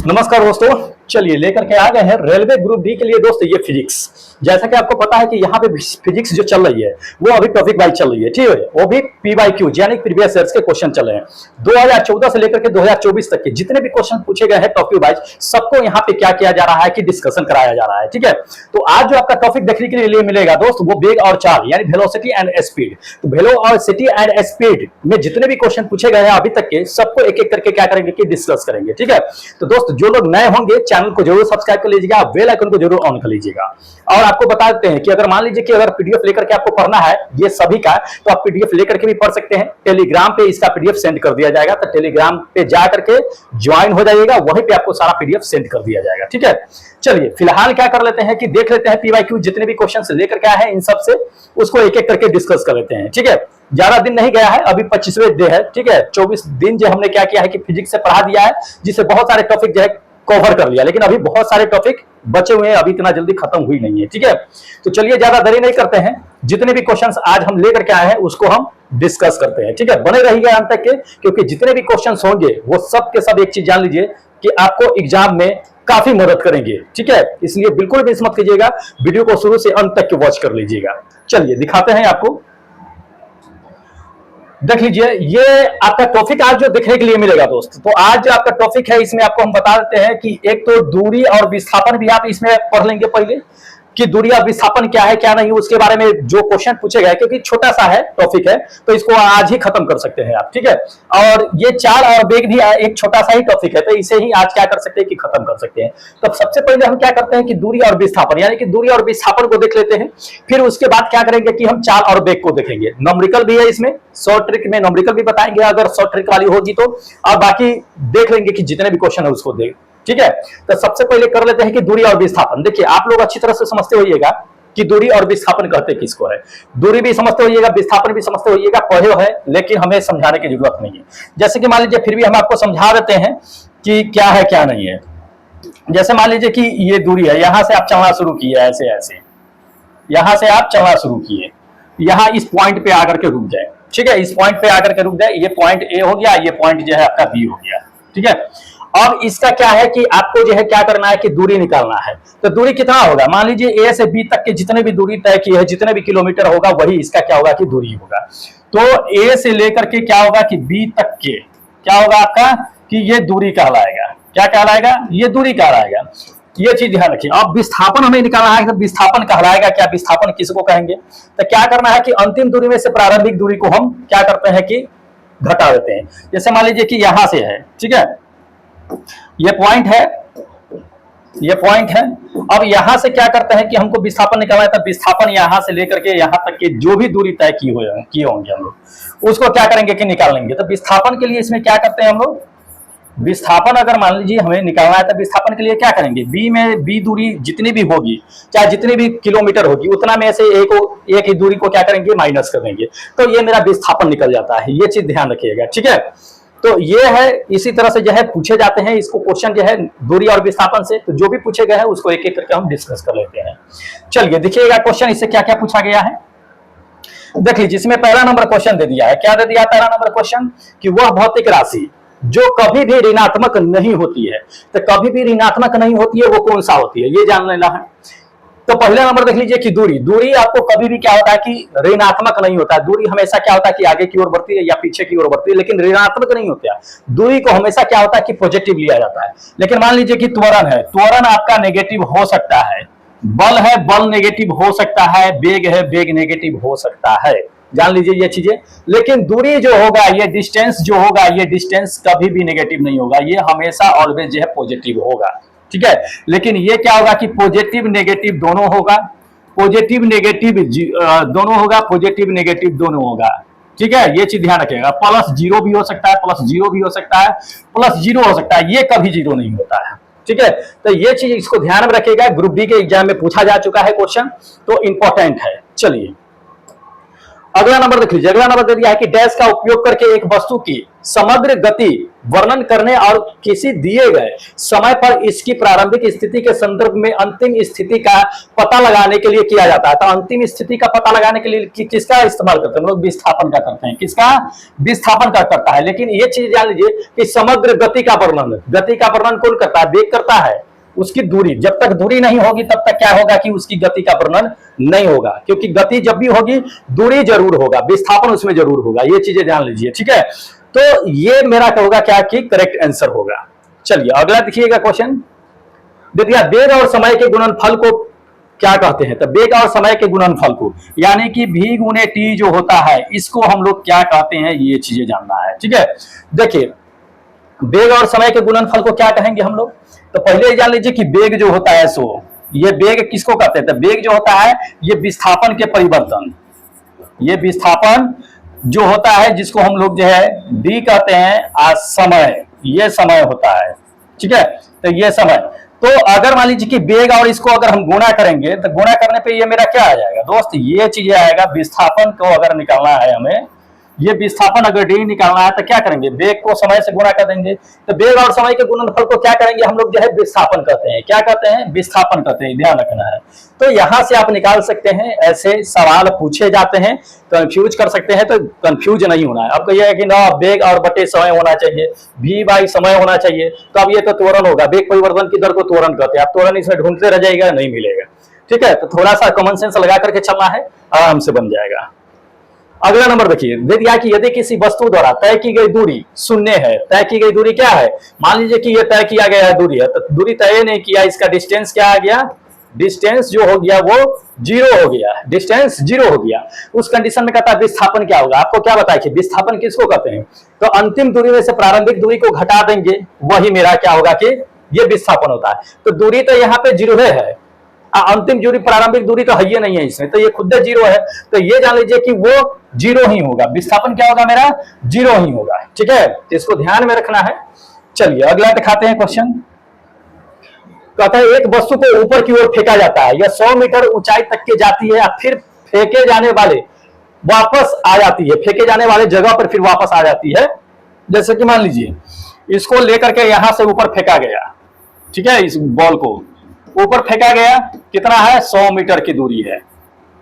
नमस्कार दोस्तों, चलिए लेकर के आ गए हैं रेलवे ग्रुप डी के लिए दोस्तों ये फिजिक्स। जैसा कि आपको पता है कि यहाँ पे फिजिक्स जो चल रही है वो अभी टॉपिक वाइज चल रही है, ठीक है। वो भी पी वाई क्यू यानी प्रीवियस ईयर्स के क्वेश्चन चल रहे हैं। 2014 से लेकर के 2024 तक के जितने भी क्वेश्चन पूछे गए हैं टॉपिक वाइज, सबको यहाँ पे क्या किया जा रहा है कि डिस्कशन कराया जा रहा है, ठीक है। तो आज जो आपका टॉपिक देखने के लिए मिलेगा दोस्त, वो वेग और चाल यानी वेलोसिटी एंड स्पीड। तो वेलोसिटी एंड स्पीड में जितने भी क्वेश्चन पूछे गए हैं अभी तक के, सबको एक एक करके क्या करेंगे कि डिस्कस करेंगे, ठीक है। तो दोस्त जो लोग नए होंगे चैनल को जरूर सब्सक्राइब कर लीजिएगा, बेल आइकन को जरूर ऑन कर लीजिएगा। और आपको बता देते हैं कि अगर मान लीजिए कि अगर पीडीएफ लेकर के आपको पढ़ना है ये सभी का, तो आप पीडीएफ लेकर के भी पढ़ सकते हैं। टेलीग्राम पे इसका पीडीएफ सेंड कर दिया जाएगा, तो टेलीग्राम पे जा करके ज्वाइन हो जाइएगा, वहीं पे आपको सारा पीडीएफ सेंड कर दिया जाएगा, ठीक है। चलिए फिलहाल क्या कर लेते हैं कि देख लेते हैं पीवाईक्यू जितने भी क्वेश्चन लेकर के आए हैं इन सब से उसको एक एक करके डिस्कस कर लेते हैं, ठीक है। ज्यादा दिन नहीं गया है, अभी 25वें डे है, ठीक है। 24 दिन जो हमने क्या किया है कि फिजिक्स से पढ़ा दिया है, जिससे बहुत सारे टॉपिक जो है कवर कर लिया, लेकिन अभी बहुत सारे टॉपिक बचे हुए हैं, अभी इतना जल्दी खत्म हुई नहीं है, ठीक है। तो चलिए ज्यादा देरी नहीं करते हैं, जितने भी क्वेश्चंस आज हम लेकर के आए हैं उसको हम डिस्कस करते हैं, ठीक है। बने रहिएगा अंत तक के, क्योंकि जितने भी क्वेश्चंस होंगे वो सब के सब एक चीज जान लीजिए कि आपको एग्जाम में काफी मदद करेंगे, ठीक है। इसलिए बिल्कुल मिस मत कीजिएगा, वीडियो को शुरू से अंत तक वॉच कर लीजिएगा। चलिए दिखाते हैं आपको, देख लीजिए ये आपका टॉपिक आज जो देखने के लिए मिलेगा दोस्त। तो आज जो आपका टॉपिक है इसमें आपको हम बता देते हैं कि एक तो दूरी और विस्थापन भी आप इसमें पढ़ लेंगे पहले कि दूरी और विस्थापन क्या है क्या नहीं, उसके बारे में जो क्वेश्चन पूछे गए, क्योंकि छोटा सा है टॉपिक है तो इसको आज ही खत्म कर सकते हैं आप, ठीक है। और ये चाल और वेग भी एक छोटा सा ही टॉपिक है, तो इसे ही आज क्या कर सकते हैं कि खत्म कर सकते हैं। तो सबसे पहले हम क्या करते हैं कि दूरी और विस्थापन यानी कि दूरी और विस्थापन को देख लेते हैं, फिर उसके बाद क्या करेंगे कि हम चाल और वेग को देखेंगे। न्यूमेरिकल भी है इसमें, शॉर्ट ट्रिक में न्यूमेरिकल भी बताएंगे अगर शॉर्ट ट्रिक वाली होगी तो, और बाकी देख लेंगे कि जितने भी क्वेश्चन है उसको देख, ठीक है। तो सबसे पहले कर लेते हैं कि दूरी और विस्थापन। देखिए आप लोग अच्छी तरह से समझते होइएगा कि दूरी और विस्थापन कहते किसको है। दूरी भी समझते होइएगा, विस्थापन भी समझते होइएगा, पढ़े है, लेकिन हमें समझाने की जरूरत नहीं है। जैसे कि मान लीजिए फिर भी हम आपको समझा देते हैं कि क्या है क्या नहीं है। जैसे मान लीजिए कि ये दूरी है, यहां से आप चलना शुरू किए ऐसे ऐसे, यहां से आप चलना शुरू किए, यहां इस पॉइंट पे आकर के रुक जाए, ठीक है। इस पॉइंट पे आकर के रुक जाए, ये पॉइंट ए हो गया, ये पॉइंट जो है आपका बी हो गया, ठीक है। अब इसका क्या है कि आपको जो है क्या करना है कि दूरी निकालना है। तो दूरी कितना होगा, मान लीजिए ए से बी तक के जितने भी दूरी तय की है, जितने भी किलोमीटर होगा वही इसका क्या होगा कि दूरी होगा। तो ए से लेकर के क्या होगा कि बी तक के क्या होगा आपका कि ये दूरी कहलाएगा। क्या कहलाएगा, ये दूरी कहलाएगा। ये चीज ध्यान रखिए। अब विस्थापन हमें निकालना है, तो विस्थापन कहलाएगा क्या, विस्थापन किसको कहेंगे। तो क्या करना है कि अंतिम दूरी में से प्रारंभिक दूरी को हम क्या करते हैं कि घटा देते हैं। जैसे मान लीजिए कि यहां से है, ठीक है, ये पॉइंट है, ये पॉइंट है। अब यहां से क्या करते हैं कि हमको विस्थापन निकालना है, तो विस्थापन यहां से लेकर के यहां तक के जो भी दूरी तय किए होंगे हम लोग उसको क्या करेंगे कि निकाल लेंगे। तो विस्थापन के लिए इसमें क्या करते हैं हम लोग, विस्थापन अगर मान लीजिए हमें निकालना है तो विस्थापन के लिए क्या करेंगे, बी में बी दूरी जितनी भी होगी, चाहे जितनी भी किलोमीटर होगी, उतना में से एक ही दूरी को क्या करेंगे माइनस कर देंगे, तो ये मेरा विस्थापन निकल जाता है। ये चीज ध्यान रखिएगा, ठीक है। तो ये है, इसी तरह से जो है पूछे जाते हैं इसको क्वेश्चन जो है दूरी और विस्थापन से। तो जो भी पूछे गए हैं उसको एक एक करके हम डिस्कस कर लेते हैं। चलिए देखिएगा क्वेश्चन इससे क्या क्या पूछा गया है। देख लीजिए इसमें पहला नंबर क्वेश्चन दे दिया है, क्या दे दिया पहला नंबर क्वेश्चन कि वह भौतिक राशि जो कभी भी ऋणात्मक नहीं होती है। तो कभी भी ऋणात्मक नहीं होती है वो कौन सा होती है, ये जान लेना है। तो पहला नंबर देख लीजिए कि दूरी, दूरी आपको कभी भी क्या होता है कि ऋणात्मक नहीं होता है। दूरी हमेशा क्या होता है कि आगे की ओर बढ़ती है या पीछे की ओर बढ़ती है, लेकिन ऋणात्मक नहीं होता है। दूरी को हमेशा क्या होता है कि पॉजिटिव लिया जाता है। लेकिन मान लीजिए कि त्वरण है, त्वरण आपका नेगेटिव हो सकता है, बल है, बल नेगेटिव हो सकता है, वेग है, वेग नेगेटिव हो सकता है, जान लीजिए ये चीजें। लेकिन दूरी जो होगा, ये डिस्टेंस जो होगा, ये डिस्टेंस कभी भी नेगेटिव नहीं होगा, ये हमेशा ऑलवेज जो है पॉजिटिव होगा, ठीक है। लेकिन ये क्या होगा कि पॉजिटिव नेगेटिव दोनों होगा, पॉजिटिव नेगेटिव दोनों होगा, पॉजिटिव नेगेटिव दोनों होगा, ठीक है। ये चीज ध्यान रखिएगा। प्लस जीरो भी हो सकता है, प्लस जीरो भी हो सकता है, प्लस जीरो हो सकता है, ये कभी जीरो नहीं होता है, ठीक है। तो ये चीज इसको ध्यान में रखिएगा, ग्रुप डी के एग्जाम में पूछा जा चुका है क्वेश्चन, तो इंपॉर्टेंट है। चलिए अगला नंबर देख लीजिए। अगला नंबर दे दिया है कि डैश का उपयोग करके एक वस्तु की समग्र गति वर्णन करने और किसी दिए गए समय पर इसकी प्रारंभिक स्थिति के संदर्भ में अंतिम स्थिति का पता लगाने के लिए किया जाता है। तो अंतिम स्थिति का पता लगाने के लिए किसका इस्तेमाल करते हैं हम लोग? विस्थापन का करते हैं। किसका? विस्थापन का करता है। लेकिन ये चीज जान लीजिए कि समग्र गति का वर्णन कौन करता है? वेग करता है। उसकी दूरी, जब तक दूरी नहीं होगी तब तक क्या होगा कि उसकी गति का वर्णन नहीं होगा, क्योंकि गति जब भी होगी दूरी जरूर होगा, विस्थापन उसमें जरूर होगा। ये चीजें ध्यान लीजिए, ठीक है। तो ये मेरा होगा क्या कि करेक्ट आंसर होगा। चलिए अगला देखिएगा क्वेश्चन। देखिए वेग और समय के गुणनफल को क्या कहते हैं? तो वेग और समय के गुणनफल को, यानी कि v गुने t जो होता है, इसको हम लोग क्या कहते हैं, ये चीजें जानना है, ठीक है। देखिए वेग और समय के गुणनफल को क्या कहेंगे हम लोग? तो पहले जान लीजिए कि वेग जो होता है सो, ये वेग किसको कहते हैं? तो वेग जो होता है ये विस्थापन के परिवर्तन, ये विस्थापन जो होता है जिसको हम लोग जो है d कहते हैं, आज समय, ये समय होता है, ठीक है। तो ये समय, तो अगर मान लीजिए कि वेग और इसको अगर हम गुणा करेंगे तो गुणा करने पे ये मेरा क्या आ जाएगा दोस्त? ये चीज आएगा, विस्थापन को अगर निकालना है हमें, ये विस्थापन अगर d निकालना है तो क्या करेंगे? वेग को समय से गुणा कर देंगे। तो वेग और समय के गुणनफल को क्या करेंगे हम लोग? जो है विस्थापन कहते हैं। क्या कहते हैं? विस्थापन कहते हैं, ध्यान रखना है। तो यहां से आप निकाल सकते हैं, ऐसे सवाल पूछे जाते हैं, कंफ्यूज कर सकते हैं, तो कंफ्यूज नहीं होना है। अब कहिए है कि ना वेग और बटे समय होना चाहिए, v बाई समय होना चाहिए, तो अब ये तो त्वरण होगा, वेग परिवर्तन की दर को त्वरण कहते हैं। आप त्वरण इसमें ढूंढते रह जाएगा, नहीं मिलेगा, ठीक है। तो थोड़ा सा कॉमन सेंस लगा करके चलना है, आराम से बन जाएगा। अगला नंबर देखिए, देखिए कि यदि किसी वस्तु द्वारा तय की गई दूरी शून्य है, तय की गई दूरी क्या है? मान लीजिए कि ये तय किया गया है दूरी है, तो दूरी तय नहीं किया, इसका डिस्टेंस क्या आ गया? डिस्टेंस जो हो गया वो जीरो हो गया, डिस्टेंस जीरो हो गया। उस कंडीशन में कहता है विस्थापन क्या होगा? आपको क्या बताया कि विस्थापन किसको कहते हैं? तो अंतिम दूरी में से प्रारंभिक दूरी को घटा देंगे, वही मेरा क्या होगा कि ये विस्थापन होता है। तो दूरी तो यहाँ पे जीरो है, अंतिम दूरी प्रारंभिक दूरी तो है ही नहीं है इसमें, तो ये खुद जीरो है। तो ये जान लीजिए कि वो जीरो ही होगा, विस्थापन क्या होगा मेरा? जीरो ही होगा, ठीक है। तो इसको ध्यान में रखना है। चलिए अगला दिखाते हैं क्वेश्चन। कहता है एक वस्तु को ऊपर की ओर फेंका जाता है, यह 100 मीटर ऊंचाई तक के जाती है, फिर फेंके जाने वाले वापस आ जाती है, फेंके जाने वाले जगह पर फिर वापस आ जाती है। जैसे कि मान लीजिए इसको लेकर के यहां से ऊपर फेंका गया, ठीक है, इस बॉल को ऊपर फेंका गया, कितना है? 100 मीटर की दूरी है,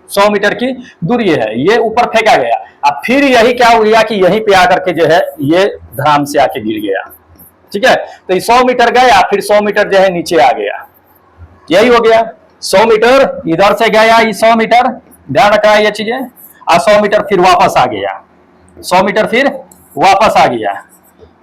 100 मीटर की दूरी है, ये ऊपर फेंका गया। अब फिर यही क्या हो गया कि यहीं पे आकर के जो है ये धराम से आके गिर गया, ठीक है। तो 100 मीटर गया, फिर 100 मीटर जो है नीचे आ गया, यही हो गया। 100 मीटर इधर से गया, ये 100 मीटर, ध्यान रखना है ये चीजें, और 100 मीटर फिर वापस आ गया, 100 मीटर फिर वापस आ गया।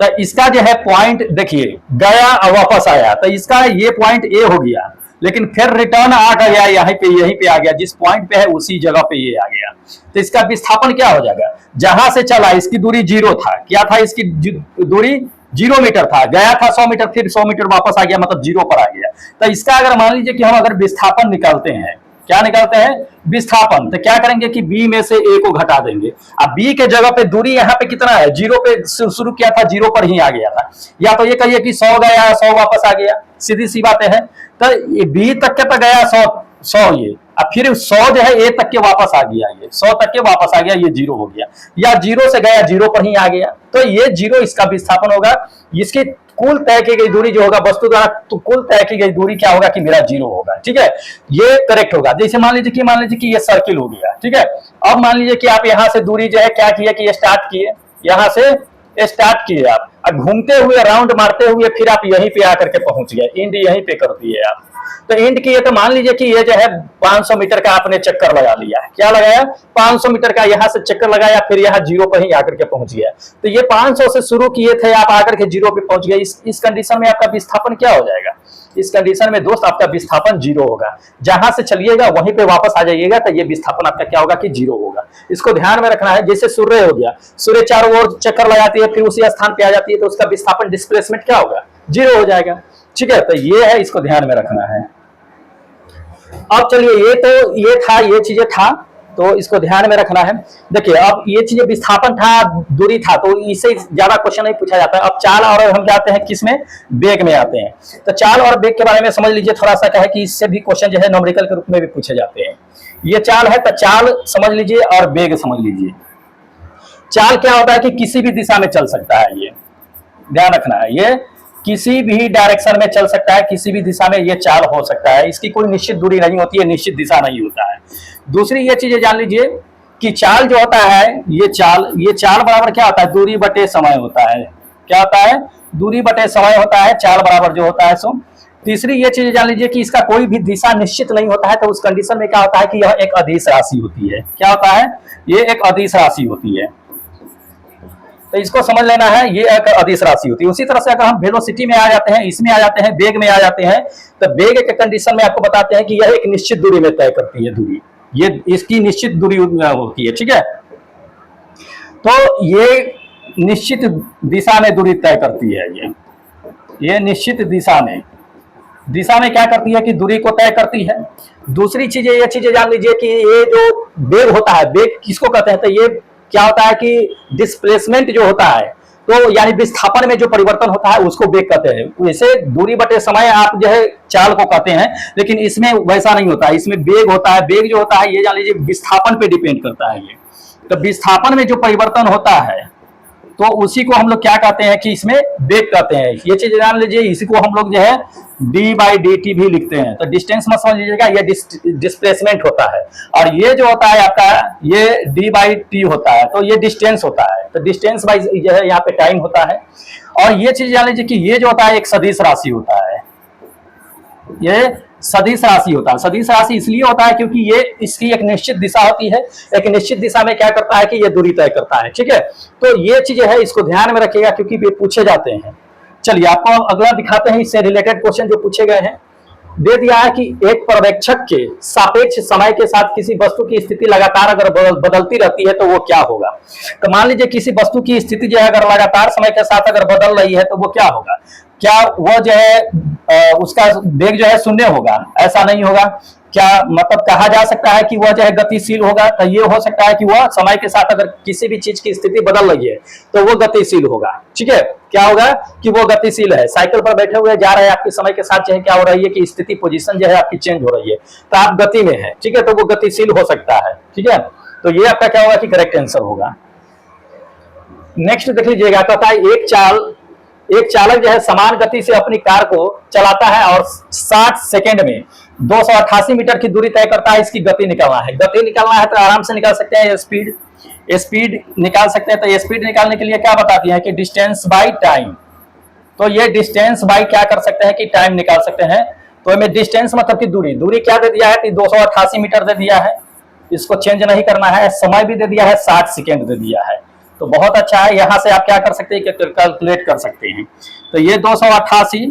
तो इसका जो है पॉइंट देखिए, गया और वापस आया, तो इसका ये पॉइंट ए हो गया, लेकिन फिर रिटर्न आ गया, यहीं पे आ गया, जिस पॉइंट पे है उसी जगह पे ये आ गया। तो इसका विस्थापन क्या हो जाएगा? जहां से चला इसकी दूरी जीरो था, क्या था? इसकी दूरी 0 मीटर था, गया था 100 मीटर, फिर 100 मीटर वापस आ गया, मतलब जीरो पर आ गया। तो इसका अगर मान लीजिए कि हम अगर विस्थापन निकालते हैं, क्या निकालते हैं? विस्थापन। तो क्या करेंगे कि b में से a को घटा देंगे। अब b के जगह पे दूरी यहाँ पे कितना है? जीरो पे शुरू किया था, जीरो पर ही आ गया था। या तो ये कहिए कि 100 गया, 100 वापस आ गया, सीधी सी बातें हैं। तो ये b तक के तो गया 100 ये, अब फिर 100 जो है a तक के वापस आ गया, ये 100 तक के वापस आ गया, ये जीरो हो गया, या जीरो से गया जीरो पर ही आ गया। तो ये जीरो इसका विस्थापन होगा। इसकी कुल तय की गई दूरी जो होगा वस्तु द्वारा, तो कुल तय की गई दूरी क्या होगा कि मेरा जीरो होगा, ठीक है। ये करेक्ट होगा। जैसे मान लीजिए कि ये सर्किल हो गया, ठीक है। अब मान लीजिए कि आप यहां से दूरी जो है क्या किया कि ये स्टार्ट किए, यहां से स्टार्ट किए आप, अब घूमते हुए राउंड मारते हुए फिर आप यहीं पे आकर के पहुंच गए, एंड यहीं पे कर दिए आप। तो एंड किए, तो मान लीजिए कि ये जो है 500 मीटर का आपने चक्कर लगा लिया, क्या लगाया? 500 मीटर का यहां से चक्कर लगाया, फिर यहां जीरो पर ही आकर के पहुंच गया। तो ये 500 से शुरू किए थे, आप आकर के जीरो पे पहुंच गए। इस कंडीशन में आपका विस्थापन क्या हो जाएगा? इस कंडीशन में दोस्त आपका विस्थापन जीरो होगा। जहां से चलिएगा वहीं पे वापस आ जाइएगा, तो ये विस्थापन आपका क्या होगा कि जीरो होगा। इसको ध्यान में रखना है। जैसे सूर्य हो गया, सूर्य चारों ओर चक्कर लगाती है, फिर उसी स्थान पे आ जाती है, तो उसका विस्थापन डिस्प्लेसमेंट क्या होगा? जीरो हो जाएगा, ठीक है। तो ये है, इसको ध्यान में रखना है। अब चलिए, ये था, ये चीजें था, तो इसको ध्यान में रखना है। देखिए अब ये चीजें विस्थापन था, दूरी था, तो इससे ज्यादा क्वेश्चन नहीं पूछा जाता है। अब चाल और हम जाते हैं किसमें? वेग में आते हैं। तो चाल और वेग के बारे में समझ लीजिए थोड़ा सा, क्या है कि इससे भी क्वेश्चन जो है न्यूमेरिकल के रूप में भी पूछे जाते हैं। ये चाल है, तो चाल समझ लीजिए और वेग समझ लीजिए। चाल क्या होता है कि किसी भी दिशा में चल सकता है, ये ध्यान रखना है, ये किसी भी डायरेक्शन में चल सकता है, किसी भी दिशा में ये चाल हो सकता है, इसकी कोई निश्चित दूरी नहीं होती है, निश्चित दिशा नहीं होता है। दूसरी ये चीजें जान लीजिए कि चाल जो होता है, ये चाल बराबर क्या होता है, दूरी बटे समय होता है। क्या होता है, दूरी बटे समय होता है, चाल बराबर जो होता है सो। तीसरी ये चीज जान लीजिए कि इसका कोई भी दिशा निश्चित नहीं होता है, तो उस कंडीशन में क्या होता है कि यह एक अदिश राशि होती है। क्या होता है, ये एक अदिश राशि होती है, तो इसको समझ लेना है, ये एक अदिश राशि होती है। उसी तरह से अगर हम वेलोसिटी में आ जाते हैं, इसमें आ जाते हैं, वेग में आ जाते हैं, तो वेग के कंडीशन में आपको बताते हैं कि यह एक निश्चित दूरी में तय करती है दूरी, ये इसकी निश्चित दूरी होती है, ठीक है। तो ये निश्चित दिशा में दूरी तय करती है, ये निश्चित दिशा में क्या करती है कि दूरी को तय करती है। दूसरी चीजें, ये चीजें जान लीजिए कि ये जो वेग होता है, वेग किसको कहते हैं, तो ये क्या होता है कि डिस्प्लेसमेंट जो होता है, तो यानी विस्थापन में जो परिवर्तन होता है उसको वेग कहते हैं। वैसे दूरी बटे समय आप जो है चाल को कहते हैं, लेकिन इसमें वैसा नहीं होता है, इसमें वेग होता है। वेग जो होता है ये जान लीजिए विस्थापन पे डिपेंड करता है ये, तो विस्थापन में जो परिवर्तन होता है तो उसी को हम लोग क्या कहते हैं कि इसमें वेग कहते हैं। ये चीज जान लीजिए, इसी को हम लोग जो है d/dt भी लिखते हैं, तो डिस्टेंस मत समझ लीजिएगा, ये डिस्प्लेसमेंट होता है, और ये जो होता है आपका ये d/t होता है, तो ये डिस्टेंस होता है, तो डिस्टेंस बाई जो है यहाँ पे टाइम होता है। और ये चीज जान लीजिए कि ये जो होता है एक सदिश राशि होता है, ये सदिश राशि होता है। सदिश राशि इसलिए होता है क्योंकि ये इसकी एक निश्चित दिशा होती है, एक निश्चित दिशा में क्या करता है कि ये दूरी तय करता है, ठीक है। तो ये चीजें है, इसको ध्यान में रखिएगा क्योंकि ये पूछे जाते हैं। चलिए आपको अगला दिखाते हैं, इससे रिलेटेड क्वेश्चन जो पूछे गए हैं। दे दिया है कि एक पर्यवेक्षक के सापेक्ष समय के साथ किसी वस्तु की स्थिति लगातार अगर बदलती रहती है तो वो क्या होगा। तो मान लीजिए किसी वस्तु की स्थिति जो है अगर लगातार समय के साथ अगर बदल रही है तो वो क्या होगा, क्या वो जो है उसका वेग जो है शून्य होगा, ऐसा नहीं होगा। क्या मतलब कहा जा सकता है कि वह जो है गतिशील होगा, तो ये हो सकता है कि वह समय के साथ अगर किसी भी चीज की स्थिति बदल रही है तो वो गतिशील होगा, ठीक है। क्या होगा कि वो गतिशील है, साइकिल पर बैठे हुए जा रहे हैं, आपके समय के साथ जो है क्या हो रही है कि स्थिति पोजीशन जो है आपकी चेंज हो रही है, तो आप गति में है, ठीक है, तो वो गतिशील हो सकता है, ठीक है। तो ये आपका क्या होगा कि करेक्ट आंसर होगा। नेक्स्ट देख लीजिएगा, कहता है एक चालक जो है समान गति से अपनी कार को चलाता है और 60 सेकंड में 288 मीटर की दूरी तय करता है। इसकी गति निकालना है। गति निकालना है तो आराम से निकाल सकते हैं, स्पीड निकाल सकते हैं। तो स्पीड निकालने के लिए क्या बताती है कि डिस्टेंस बाई टाइम। तो ये डिस्टेंस बाई क्या कर सकते हैं कि टाइम निकाल सकते हैं। तो हमें डिस्टेंस मतलब कि दूरी क्या दे दिया है कि 288 मीटर दे दिया है, इसको चेंज नहीं करना है। समय भी दे दिया है 60 सेकेंड दे दिया है, तो बहुत अच्छा है। यहां से आप क्या कर सकते हैं कि कैलकुलेट कर सकते हैं। तो ये 288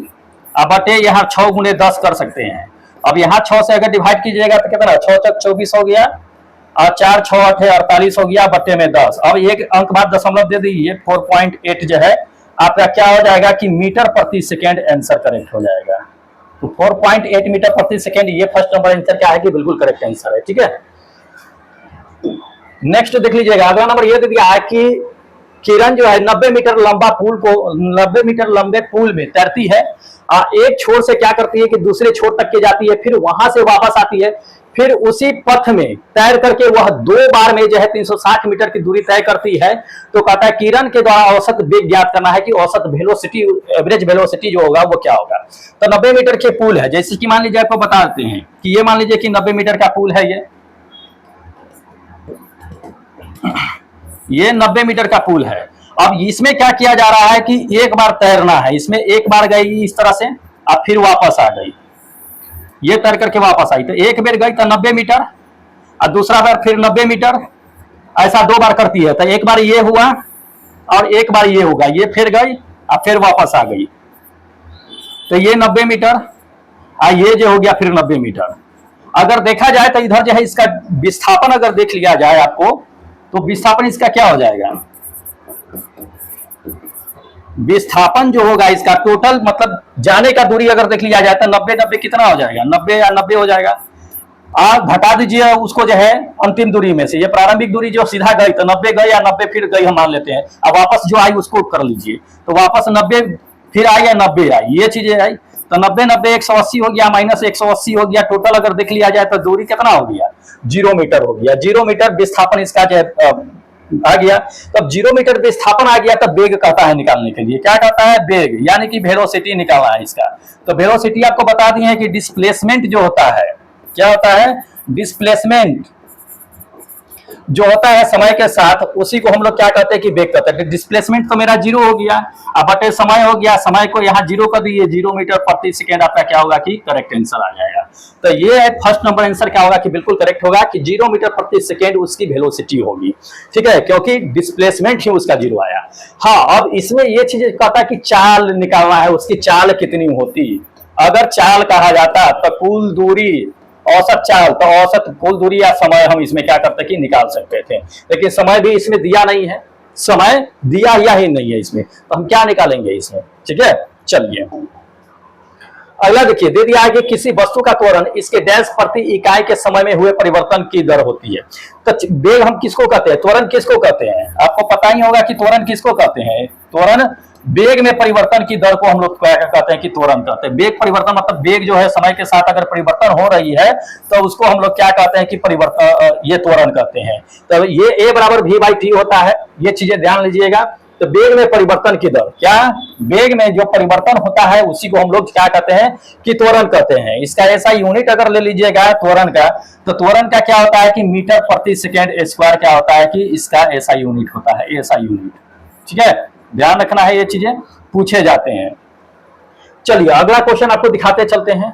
अब बटे यहाँ 6 गुणे 10 कर सकते हैं। अब यहाँ 6 से अगर डिवाइड कीजिएगा तो कितना, 6 तक 24 हो गया और 4 6 8 48 हो गया, बटे में 10। अब एक अंक बाद दशमलव दे दीजिए, 4.8 जो है आपका क्या हो जाएगा कि मीटर प्रति सेकेंड आंसर करेक्ट हो जाएगा। तो 4.8 मीटर प्रति सेकेंड, ये फर्स्ट नंबर आंसर क्या है कि बिल्कुल करेक्ट आंसर है, ठीक है। नेक्स्ट देख लीजिएगा, अगला नंबर ये दे दिया है कि किरण जो है 90 मीटर लंबे पुल में तैरती है। एक छोर से क्या करती है कि दूसरे छोर तक के जाती है, फिर वहां से वापस आती है, फिर उसी पथ में तैर करके वह 2 बार में जो है 360 मीटर की दूरी तय करती है। तो कहता है किरण के द्वारा औसत वेग ज्ञात करना है कि औसत वेलोसिटी, एवरेज वेलोसिटी जो होगा वो क्या होगा। तो 90 मीटर के पुल है, जैसे कि मान लीजिए आपको बता देते हैं कि ये मान लीजिए कि 90 मीटर का पुल है, ये 90 मीटर का पुल है। अब इसमें क्या किया जा रहा है कि एक बार तैरना है, इसमें एक बार गई इस तरह से अब फिर वापस आ गई, ये तैर करके वापस आई। तो एक बार गई तो 90 मीटर और दूसरा बार फिर 90 मीटर, ऐसा 2 बार करती है। तो एक बार ये हुआ और एक बार ये होगा, ये फिर गई और फिर वापस आ गई। तो ये 90 मीटर और ये जो हो गया फिर 90 मीटर। अगर देखा जाए तो इधर जो है इसका विस्थापन अगर देख लिया जाए आपको, तो विस्थापन इसका क्या हो जाएगा, विस्थापन जो होगा इसका टोटल मतलब जाने का दूरी अगर देख लिया जाए तो 90 कितना हो जाएगा, 90 या 90 हो जाएगा। आप घटा दीजिए उसको जो है अंतिम दूरी में से, ये प्रारंभिक दूरी जो सीधा गई तो 90 गई या 90 फिर गई हम मान लेते हैं। अब वापस जो आई उसको कर लीजिए, तो वापस 90 फिर आई या 90 आई, ये चीजें आई। तो 90 180 हो गया, माइनस 180 हो गया। टोटल अगर देख लिया जाए तो दूरी कितना हो गया, 0 मीटर हो गया। 0 मीटर विस्थापन इसका जो आ गया। तब 0 मीटर विस्थापन आ गया, तब वेग कहता है निकालने के लिए, क्या कहता है, वेग, यानी कि वेलोसिटी निकालना है इसका। तो वेलोसिटी आपको बता दिए हैं कि डिस्प्लेसमेंट जो होता है, क्या होता है, डिस्प्लेसमेंट जो होता है समय के साथ, उसी को हम लोग क्या कहते हैं कि वेग कहते हैं। डिस्प्लेसमेंट तो मेरा 0 हो गया, अब बटे समय हो गया, समय को यहाँ 0 कर दिए, 0 मीटर प्रति सेकेंड आपका क्या होगा कि करेक्ट आंसर आ जाएगा। तो ये है फर्स्ट नंबर आंसर, क्या होगा कि बिल्कुल करेक्ट होगा कि 0 मीटर प्रति सेकेंड उसकी वेलोसिटी होगी, ठीक है, क्योंकि डिस्प्लेसमेंट ही उसका 0 आया। हाँ, अब इसमें ये चीज कहता है कि चाल निकालना है, उसकी चाल कितनी होती। अगर चाल कहा जाता तो कुल दूरी, औसत चाल, तो औसत कुल दूरी या समय हम इसमें क्या करते कि निकाल सकते थे, लेकिन समय भी इसमें दिया नहीं है, समय दिया ही नहीं है इसमें, तो हम क्या निकालेंगे इसमें, ठीक है। चलिए अगला देखिए, दे दिया है कि किसी वस्तु का त्वरण इसके डैश प्रति इकाई के समय में हुए परिवर्तन की दर होती है। तो वेग हम किसको कहते हैं, त्वरण किसको कहते हैं, आपको पता ही होगा कि त्वरण किसको कहते हैं। त्वरण वेग में परिवर्तन की दर को हम लोग क्या कहते हैं कि त्वरण कहते हैं। वेग परिवर्तन मतलब वेग जो है समय के साथ अगर परिवर्तन हो रही है तो उसको हम लोग क्या कहते हैं कि परिवर्तन, ये त्वरण कहते हैं। तो ये A बराबर V/T होता है, ये चीजें ध्यान लीजिएगा। तो वेग में परिवर्तन की दर, क्या वेग में जो परिवर्तन होता है उसी को हम लोग क्या कहते हैं कि त्वरण कहते हैं। इसका ऐसा यूनिट अगर ले लीजिएगा त्वरण का, तो त्वरण का क्या होता है कि मीटर प्रति सेकेंड स्क्वायर क्या होता है कि इसका ऐसा यूनिट होता है, ऐसा यूनिट, ठीक है, ध्यान रखना है, ये चीजें पूछे जाते हैं। चलिए अगला क्वेश्चन आपको दिखाते चलते हैं।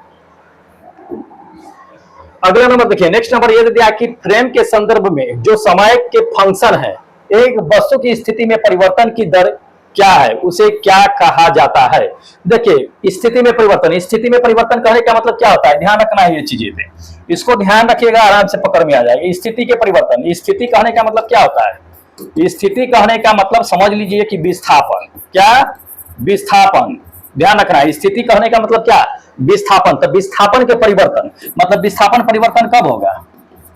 अगला नंबर देखिए, नेक्स्ट नंबर ये दिया कि फ्रेम के संदर्भ में जो समय के फंक्शन है, एक वस्तु की स्थिति में परिवर्तन की दर क्या है, उसे क्या कहा जाता है। देखिए स्थिति में परिवर्तन, स्थिति में परिवर्तन कहने का मतलब क्या होता है, ध्यान रखना है ये चीजें पे, इसको ध्यान रखिएगा, आराम से पकड़ में आ जाएगा। स्थिति के परिवर्तन, स्थिति कहने का मतलब क्या होता है, स्थिति कहने का मतलब समझ लीजिए कि विस्थापन, क्या विस्थापन, ध्यान रखना है। स्थिति कहने का मतलब क्या, विस्थापन। तो विस्थापन के परिवर्तन मतलब विस्थापन परिवर्तन कब होगा,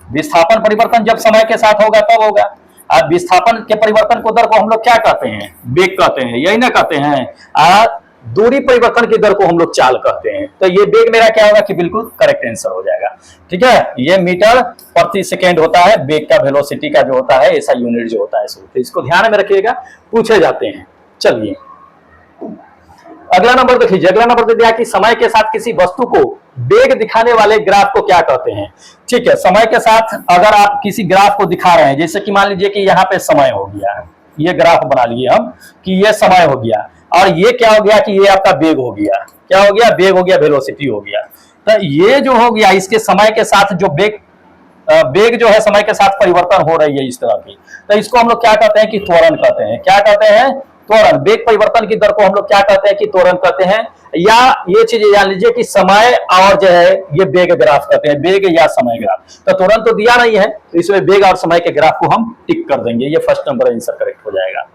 विस्थापन परिवर्तन जब समय के साथ होगा तब होगा। अब विस्थापन के परिवर्तन को दर को हम लोग क्या कहते हैं, वेग कहते हैं, यही ना कहते हैं। दूरी परिवर्तन की दर को हम लोग चाल कहते हैं। तो ये वेग मेरा क्या होगा कि बिल्कुल करेक्ट आंसर हो जाएगा, ठीक है। ये मीटर प्रति सेकेंड होता है, वेग का वेलोसिटी का जो होता है ऐसा यूनिट जो होता है, तो इसको ध्यान में रखिएगा, पूछे जाते हैं। चलिए अगला नंबर देखिए, अगला नंबर दे दिया कि समय के साथ किसी वस्तु को वेग दिखाने वाले ग्राफ को क्या कहते हैं। ठीक है, समय के साथ अगर आप किसी ग्राफ को दिखा रहे हैं, जैसे कि मान लीजिए कि यहाँ पे समय हो गया, ये ग्राफ बना लिए हम कि ये समय हो गया, और ये क्या हो गया कि ये आपका वेग हो गया, क्या हो गया, वेग हो गया, वेलोसिटी हो गया। तो ये जो हो गया इसके समय के साथ जो वेग जो है समय के साथ परिवर्तन हो रही है इस तरह की, तो इसको हम लोग क्या कहते हैं कि त्वरण कहते हैं। क्या कहते हैं, त्वरण। वेग परिवर्तन की दर को हम लोग क्या कहते हैं कि त्वरण कहते हैं। या ये चीज जान लीजिए कि समय और जो है ये वेग ग्राफ कहते हैं, वेग या समय ग्राफ। तो त्वरण तो दिया नहीं है, तो इसमें वेग और समय के ग्राफ को हम टिक कर देंगे, ये फर्स्ट नंबर आंसर करेक्ट हो जाएगा।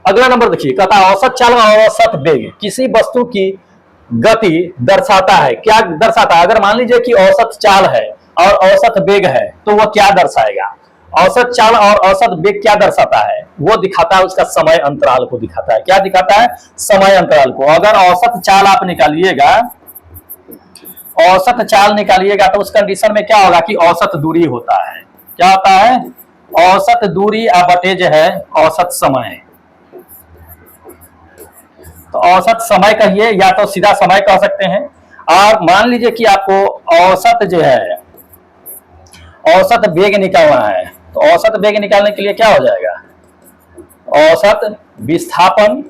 अगला नंबर देखिए, कहता है औसत चाल और औसत वेग किसी वस्तु की गति दर्शाता है। क्या दर्शाता है, अगर मान लीजिए कि औसत चाल है और औसत वेग है तो वह क्या दर्शाएगा। औसत चाल और औसत वेग क्या दर्शाता है, वो दिखाता है उसका समय अंतराल को दिखाता है। क्या दिखाता है, समय अंतराल को। अगर औसत चाल आप निकालिएगा, औसत चाल निकालिएगा तो उस कंडीशन में क्या होगा कि औसत दूरी होता है। क्या होता है, औसत दूरी बटे जो है औसत समय। तो औसत समय कहिए या तो सीधा समय कह सकते हैं। और मान लीजिए कि आपको औसत जो है औसत वेग निकालना है, तो औसत वेग निकालने के लिए क्या हो जाएगा, औसत विस्थापन,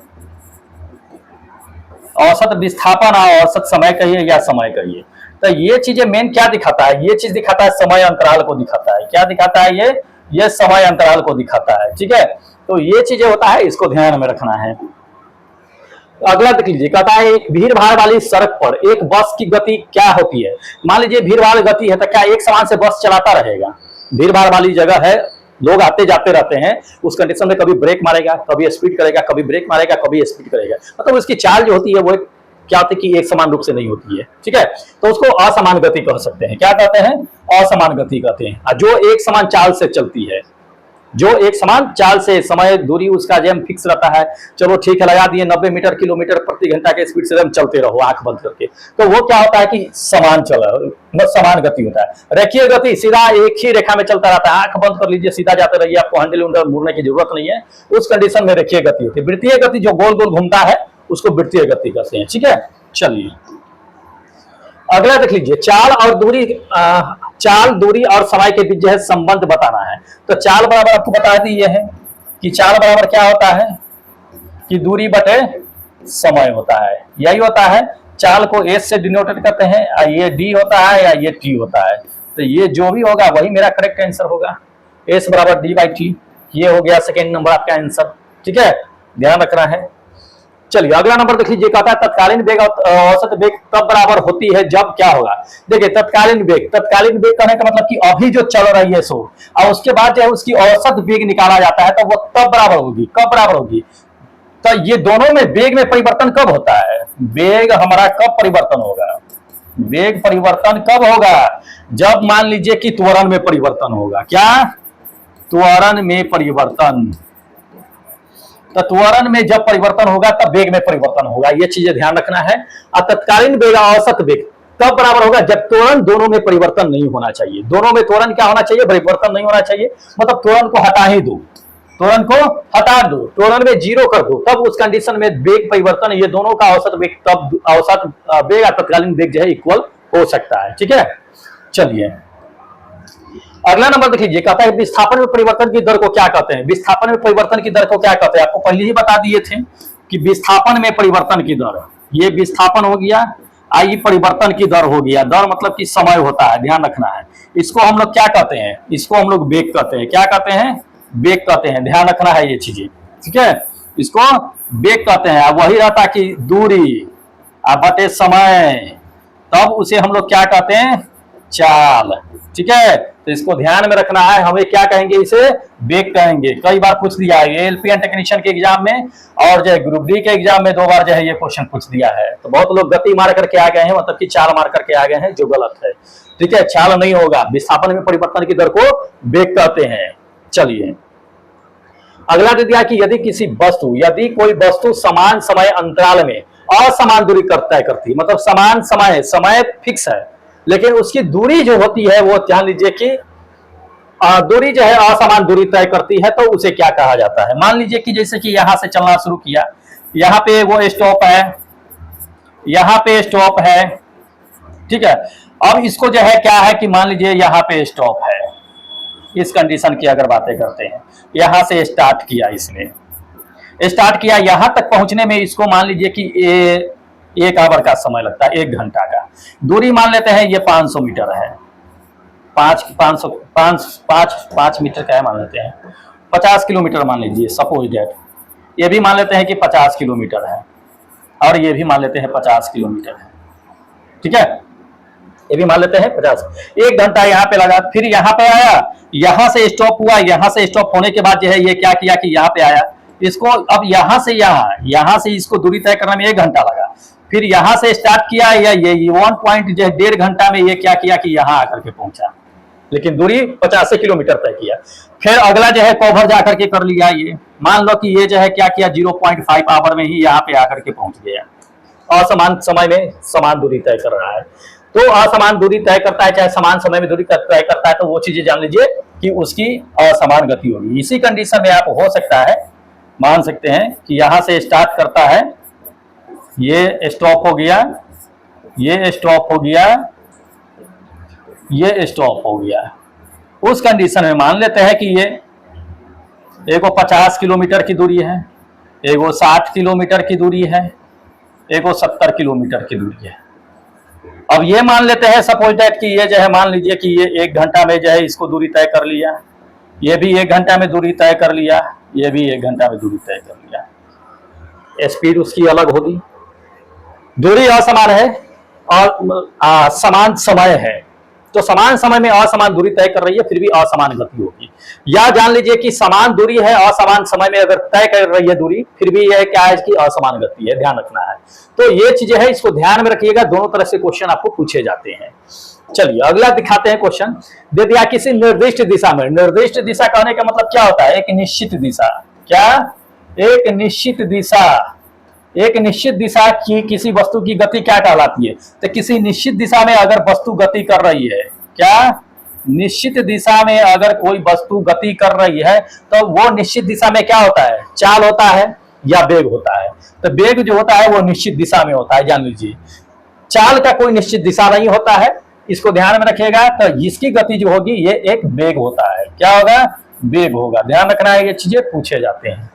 औसत विस्थापन और औसत समय कहिए या समय कहिए। तो ये चीजें मेन क्या दिखाता है, ये चीज दिखाता है समय अंतराल को दिखाता है। क्या दिखाता है, ये समय अंतराल को दिखाता है, ठीक है। तो ये चीजें होता है, इसको ध्यान में रखना है। अगला देख लीजिए, कहता है एक भीड़ भाड़ वाली सड़क पर एक बस की गति क्या होती है। मान लीजिए भीड़ भाड़ गति है तो क्या एक समान से बस चलाता रहेगा। भीड़ भाड़ वाली जगह है, लोग आते जाते रहते हैं, उस कंडीशन में कभी ब्रेक मारेगा, कभी स्पीड करेगा, कभी ब्रेक मारेगा, कभी स्पीड करेगा। मतलब उसकी चाल जो होती है वो क्या होती है कि एक समान रूप से नहीं होती है, ठीक है। तो उसको असमान गति कह सकते हैं। क्या कहते हैं, असमान गति कहते हैं, जो एक समान चाल से चलती है। जो एक समान चाल से समय दूरी उसका जो फिक्स रहता है, चलो ठीक है लगा दिए 90 मीटर किलोमीटर प्रति घंटा के स्पीड से हम चलते रहो आंख बंद करके, तो वो क्या होता है कि समान समान गति होता है। रेखीय गति सीधा एक ही रेखा में चलता रहता है, आंख बंद कर लीजिए सीधा जाते रहिए, आपको हैंडल उंडल मुड़ने की जरूरत नहीं है, उस कंडीशन में रेखीय गति होती है। वृत्तीय गति जो गोल गोल घूमता है उसको वृत्तीय गति कहते हैं। ठीक है, चलिए अगला देख लीजिए, चाल दूरी और समय के बीच जो है संबंध बताना है। तो चाल बराबर आपको बता दिए है कि चाल बराबर क्या होता है कि दूरी बटे समय होता है, यही होता है। चाल को एस से डिनोटेड करते हैं, ये डी होता है या ये टी होता है, तो ये जो भी होगा वही मेरा करेक्ट आंसर होगा। एस बराबर डी बाई टी, ये हो गया सेकेंड नंबर आपका आंसर। ठीक है, ध्यान रखना है। चलिए अगला नंबर देख लीजिए, कहता है तत्कालीन वेग औसत वेग तब बराबर होती है जब क्या होगा। देखिए तत्कालीन वेग कहने का मतलब कि अभी जो चल रही है सो, और उसके बाद जो है उसकी औसत वेग निकाला जाता है, तो वो तब बराबर होगी, कब बराबर होगी। तो ये दोनों में वेग में परिवर्तन कब होता है, वेग हमारा कब परिवर्तन होगा, वेग परिवर्तन कब होगा, जब मान लीजिए कि त्वरण में परिवर्तन होगा। क्या, त्वरण में परिवर्तन। तो त्वरण में जब परिवर्तन होगा तब वेग में परिवर्तन होगा, ये चीजें ध्यान रखना है। और तत्कालीन वेग औसत वेग तब बराबर होगा जब त्वरण दोनों में परिवर्तन नहीं होना चाहिए। दोनों में त्वरण क्या होना चाहिए, परिवर्तन नहीं होना चाहिए, मतलब त्वरण को हटा ही दो, त्वरण को हटा दो, त्वरण में जीरो कर दो, तब उस कंडीशन में वेग परिवर्तन, ये दोनों का औसत वेग, तब औसत वेग और तत्कालीन वेग जो है इक्वल हो सकता है। ठीक है, चलिए अगला नंबर देख लीजिए, कहता है विस्थापन में परिवर्तन की दर को क्या कहते हैं। विस्थापन में परिवर्तन की दर को क्या कहते हैं, आपको पहले ही बता दिए थे कि विस्थापन में परिवर्तन की दर, ये विस्थापन हो गया, आई परिवर्तन की दर हो गया। दर मतलब कि समय होता है, ध्यान रखना है। इसको हम लोग क्या कहते हैं, इसको हम लोग वेग कहते हैं। क्या कहते हैं, वेग कहते हैं, ध्यान रखना है ये चीजें। ठीक है, इसको वेग कहते हैं। वही रहता कि दूरी बटे समय, तब उसे हम लोग क्या कहते हैं, चाल। ठीक है, तो इसको ध्यान में रखना है, हमें क्या कहेंगे, इसे वेग कहेंगे। कई बार पूछ दिया है एलपीएन टेक्नीशियन के एग्जाम में, और जो है ग्रुप डी के एग्जाम में 2 बार जो है ये क्वेश्चन पूछ दिया है। तो बहुत लोग गति मार करके आ गए हैं, मतलब कि चाल मार करके आ गए हैं, जो गलत है। ठीक है, चाल नहीं होगा, विस्थापन में परिवर्तन की दर को वेग कहते हैं। चलिए अगला दे दिया कि यदि कोई वस्तु समान समय अंतराल में असमान दूरी तय करती, मतलब समान समय फिक्स है, लेकिन उसकी दूरी जो होती है वो ध्यान लीजिए कि दूरी जो है असमान दूरी तय करती है, तो उसे क्या कहा जाता है। मान लीजिए कि जैसे कि यहां से चलना शुरू किया, यहां पे वो स्टॉप है, यहां पे स्टॉप है। ठीक है, अब इसको जो है क्या है कि मान लीजिए यहां पे स्टॉप है, इस कंडीशन की अगर बातें करते हैं, यहां से स्टार्ट किया, इसने स्टार्ट किया, यहां तक पहुंचने में इसको मान लीजिए कि 1 आवर का समय लगता है, 1 घंटा का। दूरी मान लेते हैं ये 500 मीटर है, 5 मीटर का है मान लेते हैं, 50 किलोमीटर मान लीजिए, सपोज डेट ये भी मान लेते हैं कि 50 किलोमीटर है, और ये भी मान लेते हैं 50 किलोमीटर है। ठीक है, ये भी मान लेते हैं 50। 1 घंटा यहाँ पे लगा, फिर यहाँ पे आया, यहां से स्टॉप हुआ, यहां से स्टॉप होने के बाद जो है ये क्या किया कि यहाँ पे आया, इसको अब यहां से यहां से इसको दूरी तय करने में 1 घंटा लगा, फिर यहां से स्टार्ट किया, या ये 1 पॉइंट जो है 1.5 घंटा में ये क्या किया कि यहां आकर के पहुंचा, लेकिन दूरी 50 किलोमीटर तय किया। फिर अगला जो है कवर जाकर के कर लिया, ये मान लो कि ये जो है क्या किया 0.5 आवर में ही यहाँ पे आकर के पहुंच गया। असमान समय में समान दूरी तय कर रहा है, तो असमान दूरी तय करता है चाहे समान समय में दूरी तय करता है, तो वो चीजें जान लीजिए कि उसकी असमान गति होगी। इसी कंडीशन में आप हो सकता है मान सकते हैं कि यहां से स्टार्ट करता है, ये स्टॉप हो गया, ये स्टॉप हो गया, ये स्टॉप हो गया। उस कंडीशन में मान लेते हैं कि ये एगो 50 किलोमीटर की दूरी है, एगो 60 किलोमीटर की दूरी है, एगो 70 किलोमीटर की दूरी है। अब ये मान लेते हैं सपोज दैट कि ये जो है मान लीजिए कि ये 1 घंटा में जो है इसको दूरी तय कर लिया, ये भी 1 घंटा में दूरी तय कर लिया, ये भी 1 घंटा में दूरी तय कर लिया। स्पीड उसकी अलग होगी, दूरी असमान है और समान समय है, तो समान समय में असमान दूरी तय कर रही है, फिर भी असमान गति होगी। या जान लीजिए कि समान दूरी है, असमान समय में अगर तय कर रही है दूरी, फिर भी यह क्या है कि असमान गति है, ध्यान रखना है। तो ये चीजें है, इसको ध्यान में रखिएगा, दोनों तरह से क्वेश्चन आपको पूछे जाते हैं। चलिए अगला दिखाते हैं क्वेश्चन। दे दिया किसी निर्दिष्ट दिशा में, निर्दिष्ट दिशा कहने का मतलब क्या होता है? एक निश्चित दिशा। क्या? एक निश्चित दिशा। एक निश्चित दिशा की किसी वस्तु की गति क्या कहलाती है? तो किसी निश्चित दिशा में अगर वस्तु गति कर रही है, क्या? निश्चित दिशा में अगर कोई वस्तु गति कर रही है तो वो निश्चित दिशा में क्या होता है? चाल होता है या वेग होता है? तो वेग जो होता है वो निश्चित दिशा में होता है, जान लीजिए। चाल का कोई निश्चित दिशा नहीं होता है, इसको ध्यान में रखिएगा। तो इसकी गति जो होगी ये एक वेग होता है। क्या होगा? वेग होगा। ध्यान रखना है, ये चीजें पूछे जाते हैं।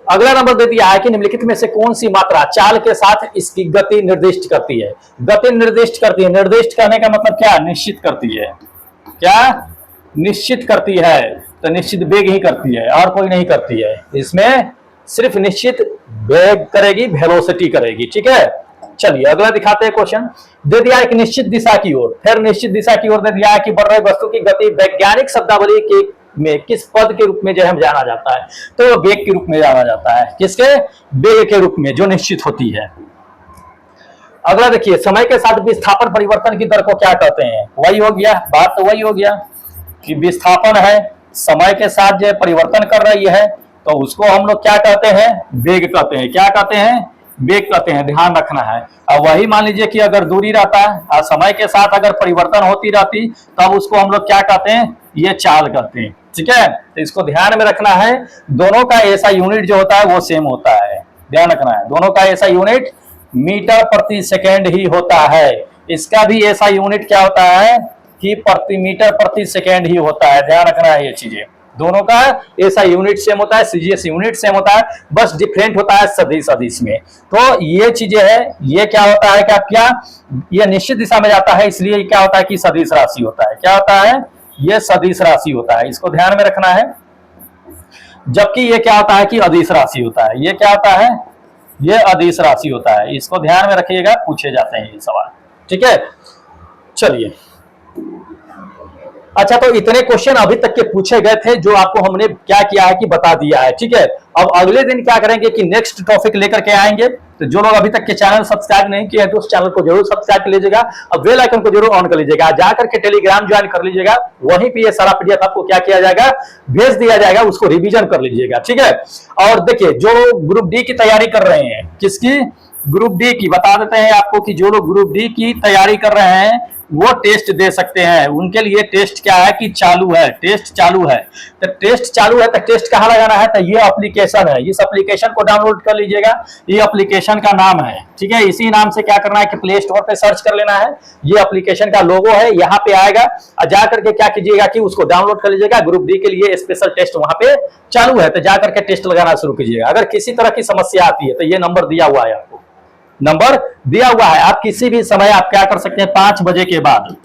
अगला नंबर दे दिया है कि निम्नलिखित में से कौन सी मात्रा चाल के साथ इसकी गति निर्दिष्ट करती है? गति निर्दिष्ट करती है। निर्दिष्ट करने का मतलब क्या? निश्चित करती है। क्या? निश्चित करती है। तो निश्चित वेग ही करती है और कोई नहीं करती है। इसमें सिर्फ निश्चित वेग करेगी, वेलोसिटी करेगी। ठीक है, चलिए अगला दिखाते हैं क्वेश्चन। दे दिया एक निश्चित दिशा की ओर, फिर निश्चित दिशा की ओर दे दिया है कि बढ़ रही वस्तु की गति वैज्ञानिक शब्दावली के में किस पद के रूप में जो है जाना जाता है? तो वेग के रूप में जाना जाता है। किसके? वेग के रूप में, जो निश्चित होती है। अगला देखिए, समय के साथ विस्थापन परिवर्तन की दर को क्या कहते हैं? वही हो गया, बात तो वही हो गया कि विस्थापन है, समय के साथ जो परिवर्तन कर रही है तो उसको हम लोग क्या कहते हैं? वेग कहते हैं। क्या कहते हैं? वेग कहते हैं। ध्यान रखना है। अब वही मान लीजिए कि अगर दूरी रहता है और समय के साथ अगर परिवर्तन होती रहती तब उसको हम लोग क्या कहते हैं? ये चाल कहते हैं। ठीक है, तो इसको ध्यान में रखना है। दोनों का ऐसा यूनिट जो होता है वो सेम होता है। ध्यान रखना है, दोनों का ऐसा यूनिट मीटर प्रति सेकेंड ही होता है। इसका भी ऐसा यूनिट क्या होता है कि प्रति मीटर प्रति सेकेंड ही होता है। ध्यान रखना है, ये चीजें दोनों का ऐसा यूनिट सेम होता है, सीजीएस यूनिट सेम होता है, बस डिफरेंट होता है सदिश सदिश में। तो ये चीजें है, ये क्या होता है क्या ये निश्चित दिशा में जाता है, इसलिए क्या होता है कि सदिश राशि होता है। क्या होता है? ये सदिश राशि होता है, इसको ध्यान में रखना है। जबकि ये क्या होता है कि अदिश राशि होता है। ये क्या होता है? ये अदिश राशि होता है। इसको ध्यान में रखिएगा, पूछे जाते हैं ये सवाल। ठीक है, चलिए। अच्छा, तो इतने क्वेश्चन अभी तक के पूछे गए थे जो आपको हमने क्या किया है कि बता दिया है। ठीक है, अब अगले दिन क्या करेंगे कि नेक्स्ट टॉपिक लेकर के आएंगे। तो जो लोग अभी तक के चैनल सब्सक्राइब नहीं किए हैं तो उस चैनल को जरूर सब्सक्राइब कर लीजिएगा और बेल आइकन को जरूर ऑन कर लीजिएगा। जाकर के टेलीग्राम ज्वाइन कर लीजिएगा, वहीं पे ये सारा पीडीएफ आपको क्या किया जाएगा? भेज दिया जाएगा, उसको रिवीजन कर लीजिएगा। ठीक है, और देखिए जो लोग ग्रुप डी की तैयारी कर रहे हैं, किसकी? ग्रुप डी की। बता देते हैं आपको कि जो लोग ग्रुप डी की तैयारी कर रहे हैं वो टेस्ट दे सकते हैं। उनके लिए टेस्ट क्या है कि चालू है, टेस्ट चालू है। तो टेस्ट चालू है तो टेस्ट कहाँ लगाना है? तो ये एप्लीकेशन है, इस एप्लीकेशन को डाउनलोड कर लीजिएगा। ये एप्लीकेशन का नाम है। ठीक है, इसी नाम से क्या करना है कि प्ले स्टोर पे सर्च कर लेना है। ये एप्लीकेशन का लोगो है, यहाँ पे आएगा और जाकर के क्या कीजिएगा कि उसको डाउनलोड कर लीजिएगा। ग्रुप डी के लिए स्पेशल टेस्ट वहां पे चालू है, तो जाकर के टेस्ट लगाना शुरू कीजिएगा। अगर किसी तरह की समस्या आती है तो ये नंबर दिया हुआ है, आपको नंबर दिया हुआ है। आप किसी भी समय आप क्या कर सकते हैं? 5 बजे के बाद,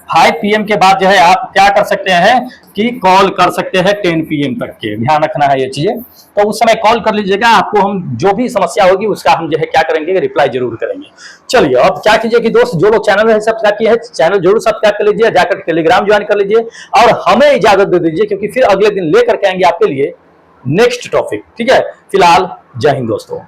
5 PM के बाद जो है आप क्या कर सकते हैं कि कॉल कर सकते हैं 10 PM तक के। ध्यान रखना है ये चीजें। तो उस समय कॉल कर लीजिएगा, आपको हम जो भी समस्या होगी उसका हम जो है क्या करेंगे? रिप्लाई जरूर करेंगे। चलिए, अब क्या कीजिए कि दोस्त जो लोग चैनल सब्सक्राइब किए हैं चैनल जरूर सब्सक्राइब कर लीजिए, जाकर टेलीग्राम ज्वाइन कर लीजिए और हमें इजाजत दे दीजिए, क्योंकि फिर अगले दिन लेकर के आएंगे आपके लिए नेक्स्ट टॉपिक। ठीक है, फिलहाल जय हिंद दोस्तों।